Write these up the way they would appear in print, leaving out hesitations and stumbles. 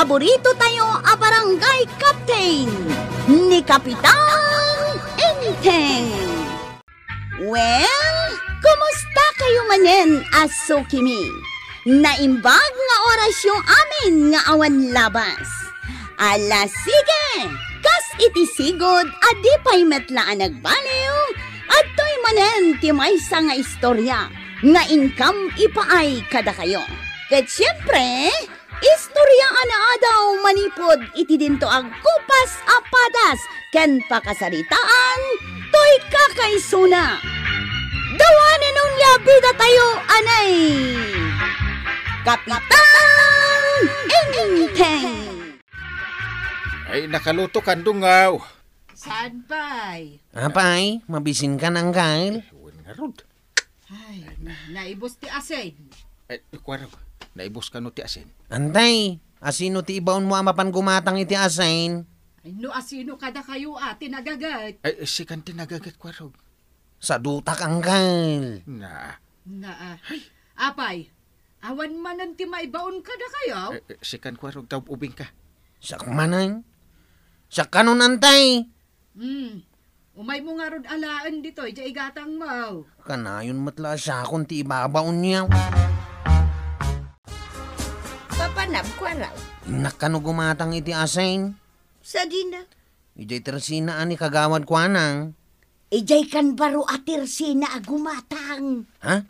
paborito tayo a barangay captain ni Kapitan Enteng. Well, kumusta kayo manen, Asukimi? Naimbag nga oras yung amin nga awan labas. Ala sige, kas itisigod adi pa'y metlaan nagbaliw at to'y manen ti maysa nga istorya nga income ipaay kada kayo. Ket siyempre, istorya ana daw manipod iti dinto ag kupas apadas ken pakasaritaan to'y kakaisuna. Dawanen nung yabida tayo anay Kapitan Enteng. Ay, nakaluto ka dungaw. Saan pa'y? Apay, mabisin ka ng gail. Huwag nga rod. Ay, naibos ti asin. Ay, kwaraw. Naibos ka no ti asin. Antay, asino ti ibaon mo amapan gumatang iti asain? Ay, no asino kada kayo tinagagat. Ay, si kanti nagagat kwaraw. Sa dutak ang gail. Na. Apay, awan manan ti maibaon kada kayo? Ay, si kan kwaraw daw ubing ka. Sak manay. Sak kanon antay. Umay mo nga rod alaan dito, ija igatang mo. Kanayon matla siya kung ti ibabaon niya. Papanab ko raw. Nakano gumatang iti asain? Sa dina. Ijay tersina ani kagawad ko anang. Ijay kan baro atir sina agumatang. Ha?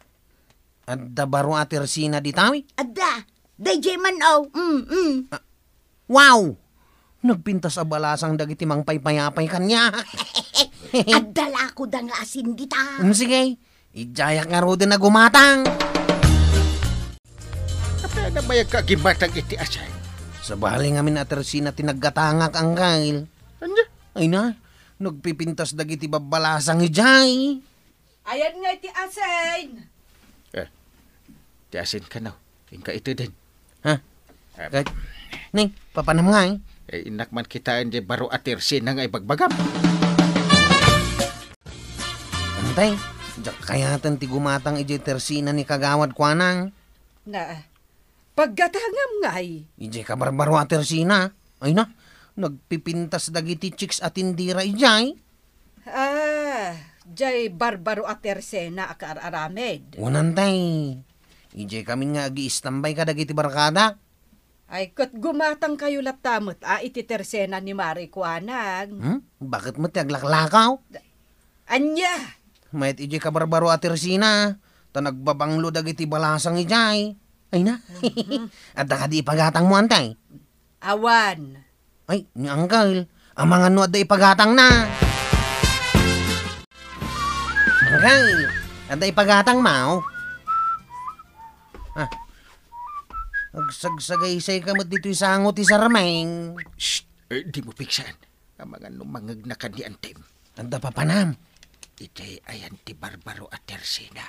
Adda baro atersina ditawi? Adda, dayjay man aw. Wow! Nagpintas a balasang dagiti mang paypayapay kanya. Addala ko da nga asin dita. Sige, ijayak nga ro din na gumatang. Kapag nabayag ka gimatang iti asin. Sa bali nga minatersina tinaggatangak ang gail. Anya? Ay na, nagpipintas dagiti babalasang ijay. Ayan nga iti asin. Ti asin ka na. Ingka ito din. Ha? Kahit, ning, papanam nga eh. Eh, inak man kitaan di baro atir sin nga ibagbagam. Antay, jak kayatan ti gumatang ijay tersina ni kagawad ko anang. Paggatangam nga'y. Ijay kabarbaro a tersina. Ay na, nagpipintas dagiti chicks at indira ijay. Jay barbaro at tersena akaaramed. Unantay, ijay kami nga agi-istambay ka dagiti barkada. Ay, kat gumatang kayo latamot, iti tersena ni Mari Kuanag. Bakit mo ti aglaklakaw? Anya! Mayat ijay kabarbaro at tersina. Ta nagbabanglo dagiti balasang ijay. Ay na, at di pagatang mo antay. Awan. Ay, ni Uncle, ang mga nuad da ipagatang na. Uncle, at da ipagatang mau. Agsagsagaysay ka mo't dito'y sangot isa rameng. Shh! Di mo piksan. Ang mga numangag na kandiantem. Anda papanam. Ito'y ayan ti barbaro at tersina.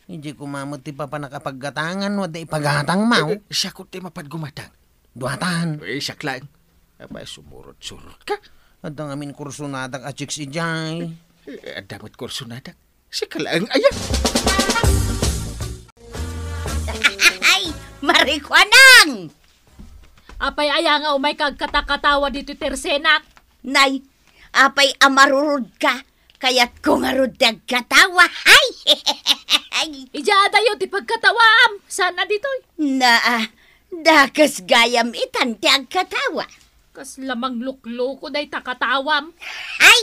Hindi ko mamot ti papanakapaggatangan o da ipagatang mau. Siya ko ti mapad gumatang. Duatan. Siya lang. Abay, sumurot-surot ka. At ang amin kursunadak at chicks ijay. Ang damot kursunadak. Siya ka lang ayan. Ay, Marikwanang! Apay aya nga umay kagkatakatawa dito tersenak. Nay, apay amarurod ka. Kaya't ko nga rod katawa. Ay! Ija dayo ti pagkatawam. Sana ditoy. Dakas gayam itan ti agkatawa. Kas lamang luklo ko day takatawam. Ay!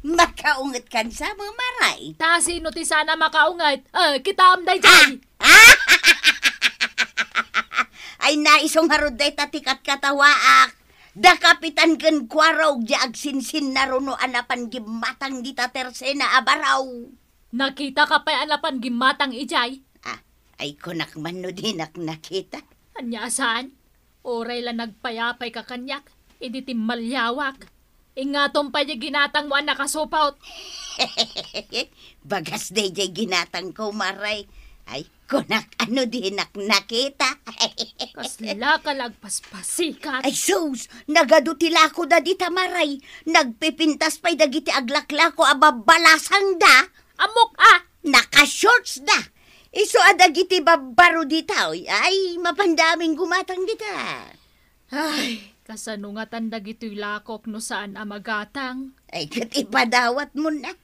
Makaungat kan sa mamaray. Ta sino ti sana makaungat. Kita am day jay. Ay naisong harod day tatikat katawaak. Da kapitan ken kwaraw di agsinsin na runo anapan gimatang dita tersena abaraw. Nakita ka pa anapan gimatang ijay. Ay kunak man no dinak nakita. Anya saan? Oray lang nagpayapay ka kanyak. Idi ti malyawak. Ingatong pa di ginatang mo ang nakasopaut. Bagas day jay ginatang ko maray. Ay kunak ano dinak nakita. Kasla ka lagpaspasikat. Ay sus, nagadutila ko da di tamaray. Nagpipintas pa'y dagiti aglakla ko ababalasang da. Amok Naka-shorts da. Iso adagiti babaro ditaw, ay mapandaming gumatang dita. Ay, kasano nga tandag ito'y lakok no saan amagatang. Ay, kat ipadawat mo na.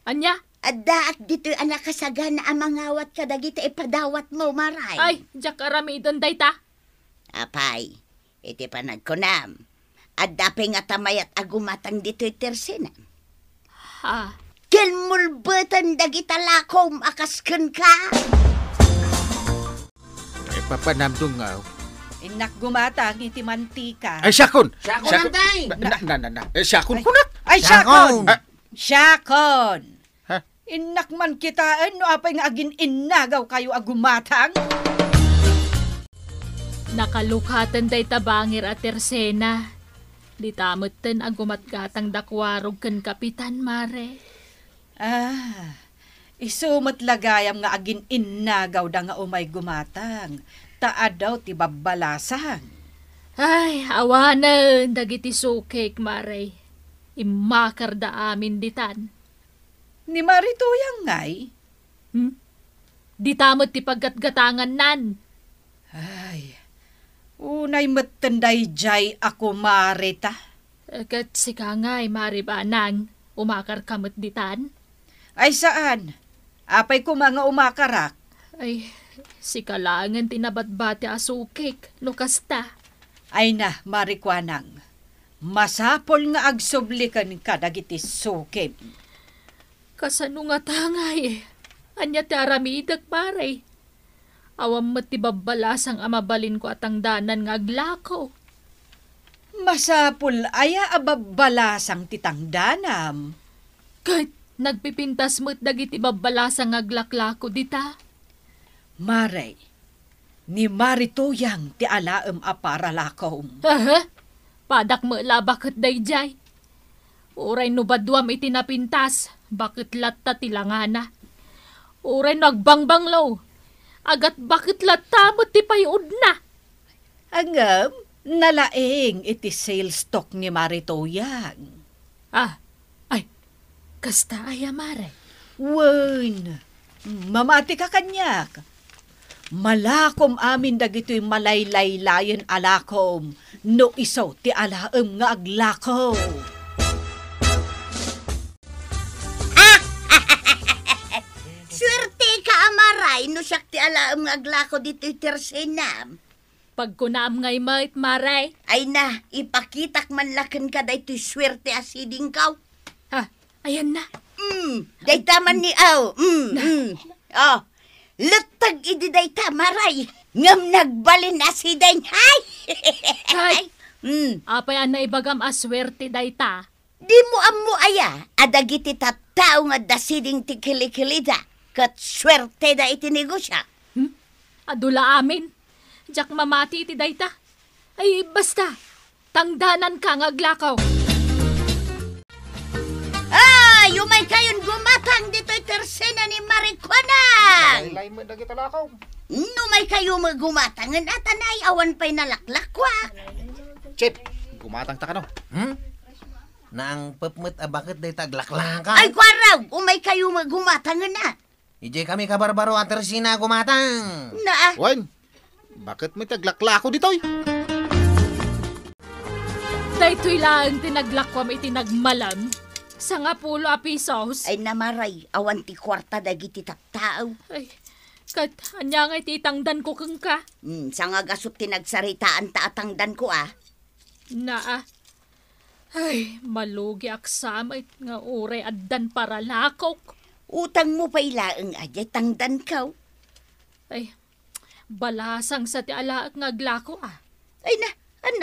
Anya? Adaak dito'y anak kasagana ang mangawat ka dagiti ipadawat mo, maray. Ay, jak aramidon dayta. Apay, iti panagkunam. Adapi nga tamayat agumatang dito'y tersena. Ha? Kilmulbetan dagita lakom akasken ka. Ay, papanamdong nga. Inak gumatang iti mantika. Ay, syakon! Syakon, antay! Syakon kunat! Ay, Syakon! Syakon! Syakon! Ha? Inak man kitaan no apay nga agin innagaw kayo agumatang. Nakalukatan day tabangir at tersena. Di tamutten ang gumatgatang dakwarog ken kapitan, mare. Isumot lagayam nga agin innagaw da nga umay gumatang. Taad daw ti babbalasang. Ay, awanan, dagiti sukek, mare. Imakar da amin ditan. Ni Marituyang ngay. Di tamot ti paggatgatangan nan. Ay, unay mattenday jay ako marita. Kat sika ngay, mare banang, umakar kamot ditan. Ay saan? Apay ko mga umakarak. Ay, sikalangan tinabatbati asukek, no kasta. Ay na, Marikwanang. Masapol nga agsublikan ka dagiti sukim. Kasano nga tangay, anya ti aramidag, pare. Awam mat ti babbalasang amabalin ko at ang danan nga aglakaw. Masapol aya ababbalasang titangdanam. Kahit nagpipintas mo't dagiti babbalasang aglaklako dita. Maray, ni Marituyang ti alaem aparalakom. Aha, padak mo labakit dayjay. Uray no badwam iti napintas, bakit latta tilangana. Uray nagbangbanglaw, agat bakit latta mo ti payod na. Angam, nalaeng iti sales stock ni Marituyang. Ay, kasta aya mare. Wen, mamati ka kanyak. Malakom amin dagito'y malaylaylayan alakom, no iso ti alaem nga aglakom. Swerte ka amaray no siyak ti alaam nga aglako dito'y tersenam. Pagkunam ngay mait maray. Ay na, ipakitak man laken ka dayto'y swerte asiding kaw. Ayan na. Dayta man ni aw. Oh, lutag idi dayta maray. Ngam nagbalin asideng. Hay! Ay, apay na ibagam aswerte dayta. Di mo ammo aya, adagiti tattao nga dasiding ti kilikilida. Kat swerte da iti negosya. Adula amin. Jak mamati iti dayta. Ay, basta. Tangdanan ka nga aglakaw. Yumay kayon gumatang dito'y tersena ni Marikwanang. Lain mo dagiti lakaw. Numay kayo magumatangan at anay awan pa'y nalaklakwa. Chip, gumatang ta ka no. Naang pepmet bakit day taglaklaka? Ay, kwaraw, umay kayo magumatangan na. Ije kami kabarbaro at tersina gumatang. Na, Wan, bakit may taglaklako ditoy? Daytoy lang tinaglakwam itinagmalam. Sa nga pulo a pisos. ay namaray, awan ti kwarta dagiti tattao. Ay, kat anya nga ititangdan ko keng ka. Sa nga gasot tinagsaritaan taatangdan ko Naa. Ay, malugi aksamay nga uray addan para lakok. Utang mo pa ilaang adya tangdan kaw. Ay, balasang sa ti alaak nga glako Ay na,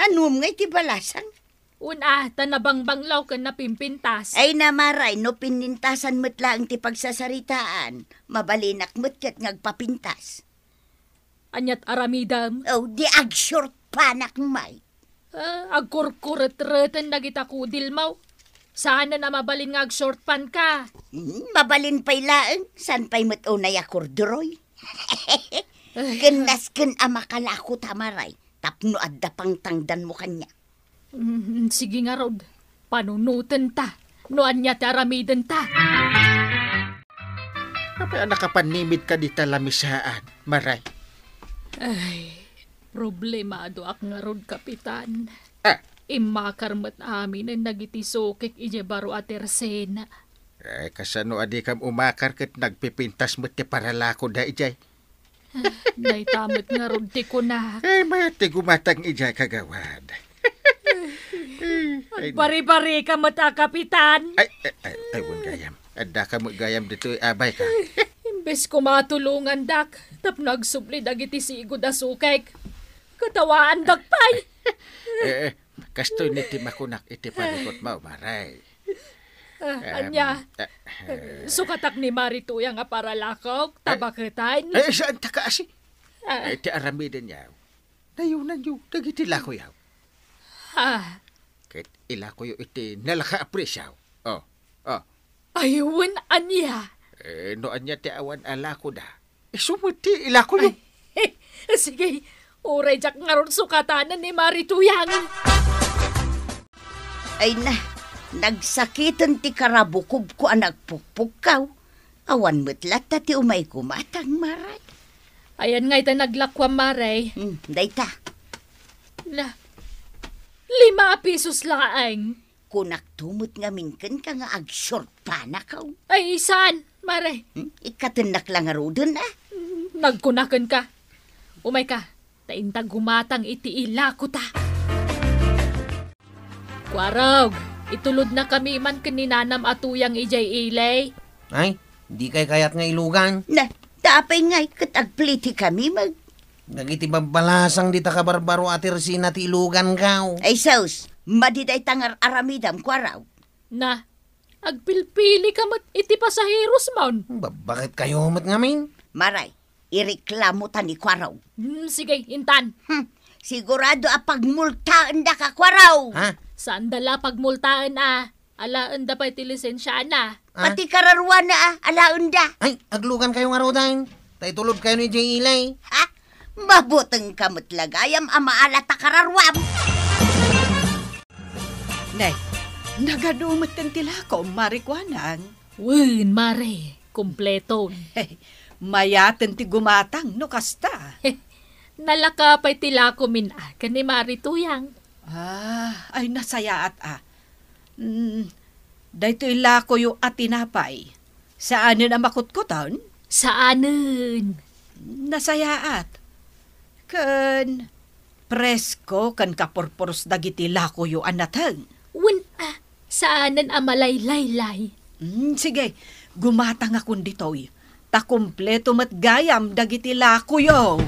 anum nga iti balasang. Una, tanabangbanglaw ka na pimpintas. Ay namaray, no pinintasan mo't lang ti pagsasaritaan. Mabalinak mo't kat ngagpapintas. Anyat aramidam. Oh, di ag short panak may. Agkurkuret-retan na kita kudil mo. Sana na mabalin nga short pan ka. Mabalin pa'y laang, san pa'y matunay akorduroy. Kenas ken amakalako tamaray, tapno adda pang tangdan mo kanya. Sige nga Rod, panunutan ta. Noan niya taramidan ta. Kapag nakapanimid ka di talamisaan, Maray. Ay, problemado ak nga rod, Kapitan. Ah, Imakarmat amin ang nagitisokik ije baro a tersena. kasano adi kam umakar ket nagpipintas mo ti paralako da ijay. Naitamot nga rod ti kunak. May ti gumatang ijay kagawad. Bari-bari ka mata, Kapitan. Ay, won gayam. Adda ka mo gayam dito, abay ka. Imbes ko matulungan, dak. Tap nagsubli dagiti sigod a sukek. Katawaan, dakpay. Kasto ni ti makunak iti palikot mo, Maray. Anya, sukatak ni Marituya nga paralakaw, tabaketan. Saan ta ka asi? Iti aramiden yaw. Nayunan yu, dagiti lako yaw. Ket ilako yu iti nalaka-apresyaw. Ayun, anya. No anya ti awan alako da. Sumut ti ilako yu. Sige, uray jak nga ron sukatanan ni Marituyang. Ay na, nagsakitan ti karabukob ko ang nagpukpukaw. Awan metlat ti umay kumatang, Maray. Ayan nga ita naglakwam, Maray. Dayta, Na, 5 pesos laang. kunak tumot nga minken ka nga ag-short pa na kaw. Ay, saan, Maray? Ikatenak lang nga rodon Nagkunakan ka. Umay ka, taintag gumatang iti ilako ta. Kwarog, itulod na kami man kaninanam atuyang ijay ilay. Ay, di kay kayat nga ilugan. Na, tapay nga'y katagpliti kami Nagiti babalasang di ta kabarbaro a Teresina ti ilugan kaw. Ay saus, madiday tangar aramidam kwaraw. Na, agpilpili ka mat iti pasaheros maun. Bakit kayo mat ngamin? Maray, ireklamo ta ni kwaraw. Sige, intan. Sigurado apagmultaan da ka kwaraw. Ha? Saan dala pagmultaan Alaan da pa iti lisensya na. Pati kararwa na alaon da. Ay, aglugan kayo nga rodan. Tay tulod kayo ni Jay Ilay. Ha? Mabutang kamot lagayam amaala ta kararwam. Nay, nagadumot ang tilako, marikwanan. Win, Mare, kumpleto. Mayaten ti gumatang, no kasta. Nalaka pa'y tilako min kani Marituyang. Ay nasayaat dahito ilako yu at tinapay. Saanin ang makutkutan? Saanin? Nasayaat. Kan presko kan kapurpuros dagiti lako yu anatang. Win, saanan amalaylay-lay. Sige, gumatang akong ditoy. Ta kumpleto mat gayam dagiti lako yu.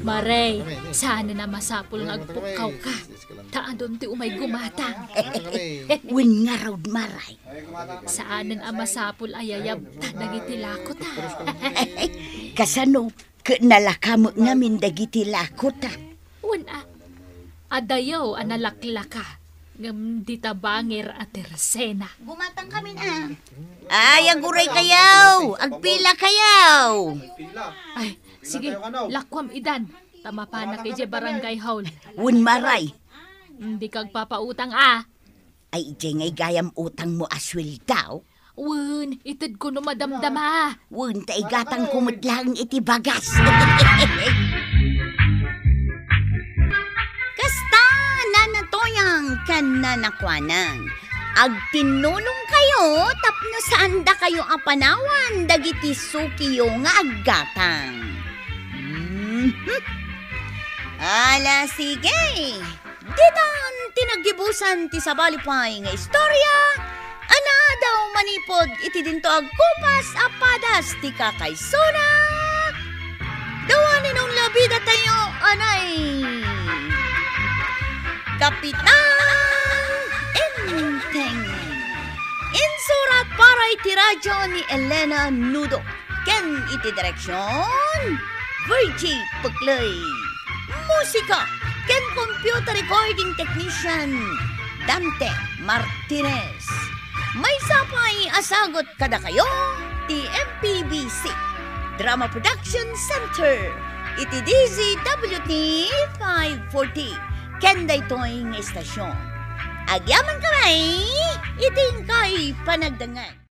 Maray, sana na masapul nga agpukaw ka. Taan doon ti umay gumatang. Win nga raw Maray. Saanan ang masapul ayayab dagiti lako ta. Kasano, nalakamo ngamin dagiti lakot Win, adayaw analaklaka. Ngam di tabangir at Teresena. Gumatang kami Ay, aguray kayaw. Agpila kayaw. Ay, sige, lakwam idan. Tama pa na kay barangay hall. Win Maray. Hindi kag papautang Ay, ije ngay gayam utang mo aswil daw. Wun, itid ko no madamdama. Wun, taigatang kumutlang iti bagas. Kasta, nanatoyang kananakwanang. Agtinulong kayo, tapno saan da kayo apanawan, dagiti sukiyo nga aggatang. Ala, sige. Ditan, tinagibusan ti sabalipay nga istorya. Ana daw manipod iti dinto agkupas apadas ti kakaysona. Dawanin ang labida tayo, anay. Kapitan Enteng. Insurat para iti radyo ni Elena Nudo. Ken iti direksyon Virgie Puglay. Musika ken computer recording technician Dante Martinez. May sapay asagot kada kayo ti MPBC Drama Production Center iti DZWT 540 ken daytoy nga estasyon. Agyaman kamay iting kay panagdangan.